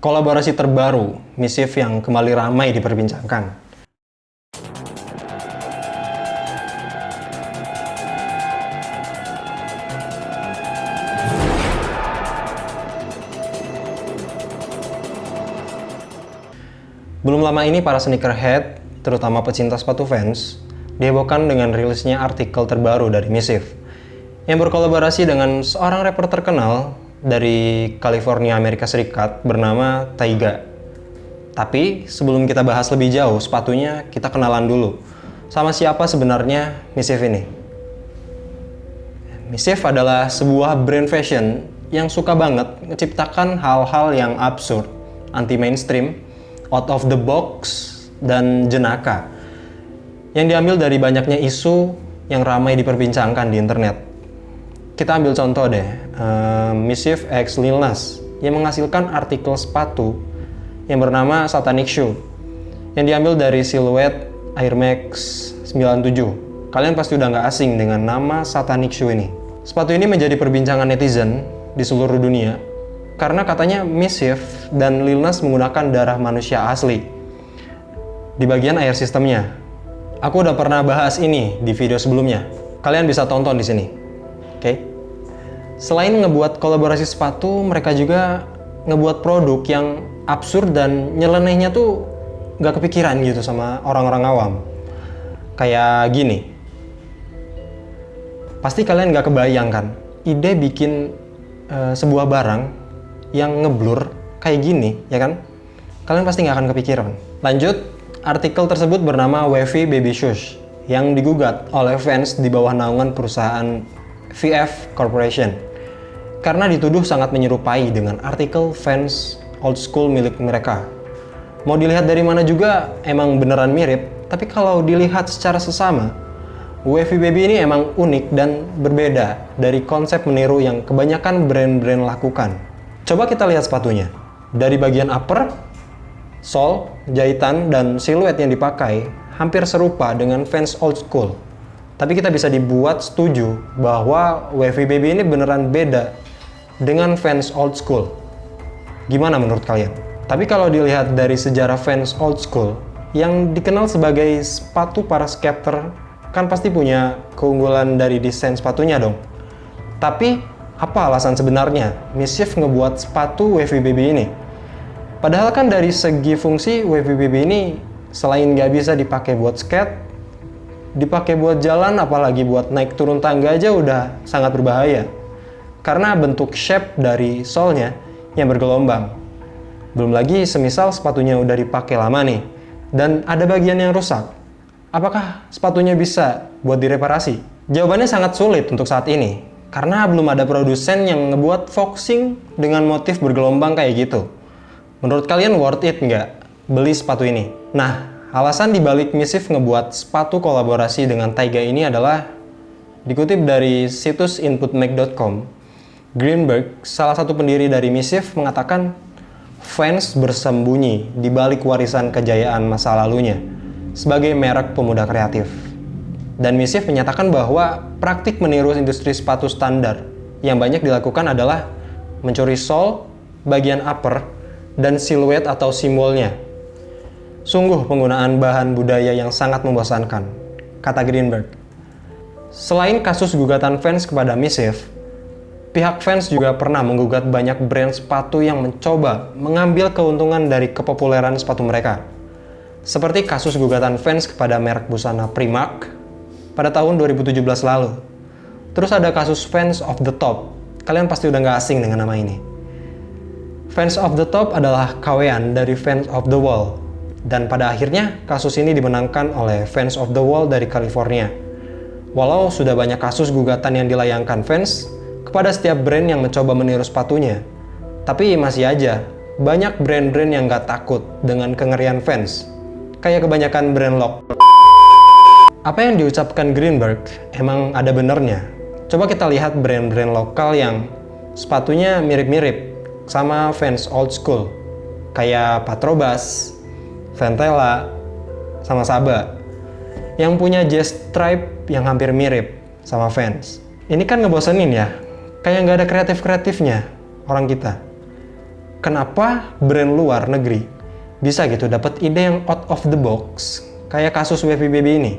kolaborasi terbaru Missif yang kembali ramai diperbincangkan. Belum lama ini para sneakerhead, terutama pecinta sepatu Vans, dihebohkan dengan rilisnya artikel terbaru dari Missif yang berkolaborasi dengan seorang rapper terkenal dari California, Amerika Serikat bernama Tyga. Tapi sebelum kita bahas lebih jauh sepatunya, kita kenalan dulu sama siapa sebenarnya Missif ini. Missif adalah sebuah brand fashion yang suka banget menciptakan hal-hal yang absurd, anti-mainstream, out of the box, dan jenaka yang diambil dari banyaknya isu yang ramai diperbincangkan di internet. Kita ambil contoh deh, Missif x Lil Nas yang menghasilkan artikel sepatu yang bernama Satanic Shoe yang diambil dari siluet Air Max 97. Kalian pasti udah nggak asing dengan nama Satanic Shoe ini. Sepatu ini menjadi perbincangan netizen di seluruh dunia karena katanya Missif dan Lil Nas menggunakan darah manusia asli di bagian air sistemnya. Aku udah pernah bahas ini di video sebelumnya. Kalian bisa tonton di sini. Oke? Selain ngebuat kolaborasi sepatu, mereka juga ngebuat produk yang absurd dan nyelenehnya tuh nggak kepikiran gitu sama orang-orang awam. Kayak gini. Pasti kalian nggak kebayang kan, ide bikin sebuah barang yang ngeblur kayak gini, ya kan? Kalian pasti nggak akan kepikiran. Lanjut, artikel tersebut bernama Wavy Baby Shoes yang digugat oleh fans di bawah naungan perusahaan VF Corporation karena dituduh sangat menyerupai dengan artikel Vans Old School milik mereka. Mau dilihat dari mana juga emang beneran mirip, tapi kalau dilihat secara sesama, Wavy Baby ini emang unik dan berbeda dari konsep meniru yang kebanyakan brand-brand lakukan. Coba kita lihat sepatunya. Dari bagian upper, sole, jahitan, dan siluet yang dipakai hampir serupa dengan Vans Old School. Tapi kita bisa dibuat setuju bahwa Wavy Baby ini beneran beda dengan Vans Old School. Gimana menurut kalian? Tapi kalau dilihat dari sejarah Vans Old School, yang dikenal sebagai sepatu para skater, kan pasti punya keunggulan dari desain sepatunya dong. Tapi apa alasan sebenarnya Missif ngebuat sepatu Wavy Baby ini? Padahal kan dari segi fungsi Wavy Baby ini selain nggak bisa dipakai buat skate, dipakai buat jalan, apalagi buat naik turun tangga aja udah sangat berbahaya. Karena bentuk shape dari sole-nya yang bergelombang. Belum lagi semisal sepatunya udah dipakai lama nih, dan ada bagian yang rusak. Apakah sepatunya bisa buat direparasi? Jawabannya sangat sulit untuk saat ini. Karena belum ada produsen yang ngebuat focusing dengan motif bergelombang kayak gitu. Menurut kalian worth it nggak beli sepatu ini? Nah, alasan dibalik Missif ngebuat sepatu kolaborasi dengan Tyga ini adalah dikutip dari situs inputmag.com. Greenberg, salah satu pendiri dari Missif, mengatakan fans bersembunyi di balik warisan kejayaan masa lalunya sebagai merek pemuda kreatif. Dan Missif menyatakan bahwa praktik meniru industri sepatu standar yang banyak dilakukan adalah mencuri sole, bagian upper, dan siluet atau simbolnya. Sungguh penggunaan bahan budaya yang sangat membosankan, kata Greenberg. Selain kasus gugatan fans kepada Missif, pihak fans juga pernah menggugat banyak brand sepatu yang mencoba mengambil keuntungan dari kepopuleran sepatu mereka. Seperti kasus gugatan fans kepada merek busana Primark pada tahun 2017 lalu. Terus ada kasus Fans of the Top. Kalian pasti udah nggak asing dengan nama ini. Fans of the Top adalah kawean dari Fans of the Wall. Dan pada akhirnya kasus ini dimenangkan oleh Fans of the Wall dari California. Walau sudah banyak kasus gugatan yang dilayangkan fans kepada setiap brand yang mencoba meniru sepatunya, tapi masih aja banyak brand-brand yang nggak takut dengan kengerian fans. Kayak kebanyakan brand lokal. Apa yang diucapkan Greenberg emang ada benernya. Coba kita lihat brand-brand lokal yang sepatunya mirip-mirip sama Vans Old School. Kayak Patrobas, Ventela, sama Saba. Yang punya jazz stripe yang hampir mirip sama Vans. Ini kan ngebosenin ya. Kayak nggak ada kreatif-kreatifnya orang kita. kenapa brand luar negeri bisa gitu dapat ide yang out of the box kayak kasus Wavy Baby ini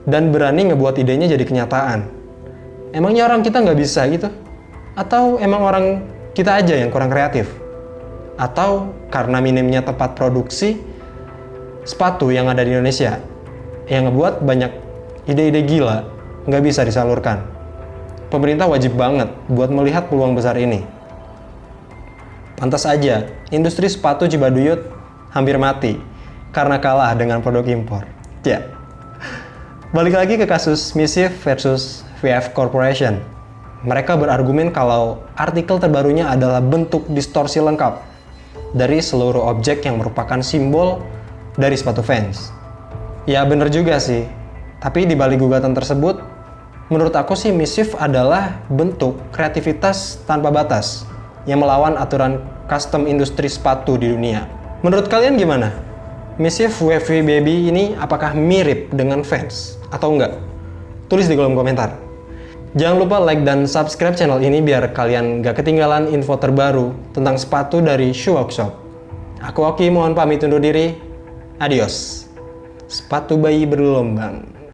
dan berani ngebuat idenya jadi kenyataan. Emangnya orang kita nggak bisa gitu? Atau emang orang kita aja yang kurang kreatif? Atau karena minimnya tempat produksi sepatu yang ada di Indonesia yang ngebuat banyak ide-ide gila nggak bisa disalurkan? Pemerintah wajib banget buat melihat peluang besar ini. Pantas aja, industri sepatu Cibaduyut hampir mati karena kalah dengan produk impor. Ya. Balik lagi ke kasus Mischief versus VF Corporation. Mereka berargumen kalau artikel terbarunya adalah bentuk distorsi lengkap dari seluruh objek yang merupakan simbol dari sepatu Vans. Ya bener juga sih, tapi di balik gugatan tersebut, menurut aku sih Mischief adalah bentuk kreativitas tanpa batas yang melawan aturan custom industri sepatu di dunia. Menurut kalian gimana? Mischief Wavy Baby ini apakah mirip dengan Vans atau enggak? Tulis di kolom komentar. Jangan lupa like dan subscribe channel ini biar kalian gak ketinggalan info terbaru tentang sepatu dari Shoe Workshop. Aku Oki, mohon pamit undur diri. Adios. Sepatu bayi bergelombang.